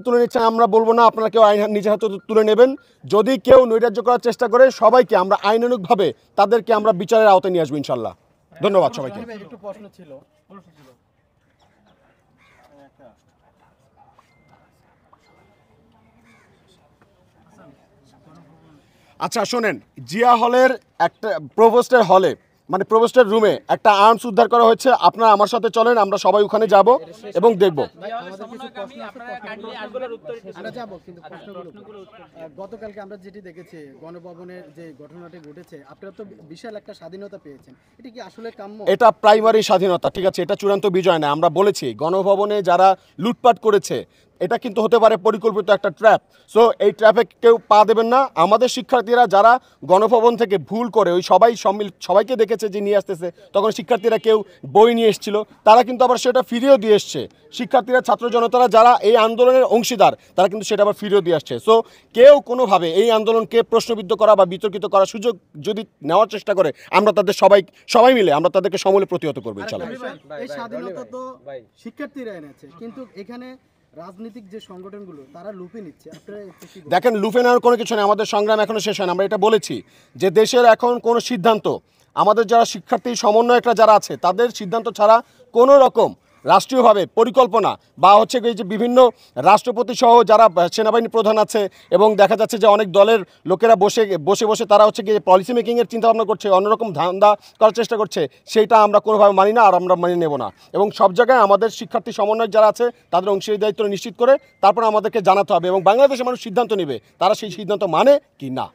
তুলে নিচ্ছেন আমরা বলবো না, আপনারা কেউ আইন নিজের হাতে তুলে নেবেন। যদি কেউ নৈরাজ্য করার চেষ্টা করে সবাইকে আমরা আইনানুগভাবে তাদেরকে আমরা বিচারের আওতায় নিয়ে আসবো ইনশাল্লাহ। ধন্যবাদ সবাইকে। একটু প্রশ্ন ছিল। আচ্ছা শোনেন, জিয়া হলের একটা প্রভোস্টের হলে মানে প্রভোস্টের রুমে একটা আর্মস উদ্ধার করা হয়েছে। আপনারা আমার সাথে চলেন, আমরা সবাই ওখানে যাব এবং দেখব। গতকালকে আমরা যেটি দেখেছি গণভবনের যে ঘটনাটি ঘটেছে, আপনারা তো বিশাল একটা স্বাধীনতা পেয়েছেন, এটা কি আসলে কাম্য? এটা প্রাইমারি স্বাধীনতা, ঠিক আছে, এটা চূড়ান্ত বিজয় না। আমরা বলেছি গণভবনে যারা লুটপাট করেছে এটা কিন্তু হতে পারে পরিকল্পিত একটা ট্র্যাপ। সো এই ট্র্যাপে কেউ পা দেবেন না। আমাদের শিক্ষার্থীরা যারা গণভবন থেকে ভুল করে ওই সবাইকে দেখেছে যে নিয়ে আসতেছে, তখন শিক্ষার্থীরা কেউ বই নিয়ে এসেছিল, তারা কিন্তু আবার সেটা ফিরিয়েও দিয়ে এসছে। শিক্ষার্থীরা ছাত্র জনতারা যারা এই আন্দোলনের অংশীদার তারা কিন্তু সেটা আবার ফিরিয়েও দিয়ে আসছে। সো কেউ কোনোভাবে এই আন্দোলনকে প্রশ্নবিদ্ধ করা বা বিতর্কিত করার সুযোগ যদি নেওয়ার চেষ্টা করে, আমরা তাদের সবাই মিলে আমরা তাদেরকে সমূলে প্রতিহত করবো ইনশাআল্লাহ। এই স্বাধীনতা তো শিক্ষার্থীরা এনেছে, কিন্তু এখানে রাজনৈতিক যে সংগঠনগুলো তারা লুপে নিচ্ছে। দেখেন, লুপে নেওয়ার কোনো কিছু নেই। আমাদের সংগ্রাম এখনো শেষ হয় না। আমরা এটা বলেছি যে দেশের এখন কোনো সিদ্ধান্ত, আমাদের যারা শিক্ষার্থী সমন্বয়করা যারা আছে তাদের সিদ্ধান্ত ছাড়া কোনো রকম রাষ্ট্রীয়ভাবে পরিকল্পনা বা হচ্ছে এই যে বিভিন্ন রাষ্ট্রপতি সহ যারা সেনাবাহিনী প্রধান আছে এবং দেখা যাচ্ছে যে অনেক দলের লোকেরা বসে তারা হচ্ছে গিয়ে পলিসি মেকিংয়ের চিন্তাভাবনা করছে, অন্যরকম ধান্দা করার চেষ্টা করছে, সেইটা আমরা কোনোভাবে মানি না আর আমরা মানি নেব না। এবং সব জায়গায় আমাদের শিক্ষার্থী সমন্বয়ক যারা আছে তাদের অংশীদারিত্ব নিশ্চিত করে তারপর আমাদেরকে জানাতে হবে এবং বাংলাদেশের মানুষ সিদ্ধান্ত নেবে তারা সেই সিদ্ধান্ত মানে কি না।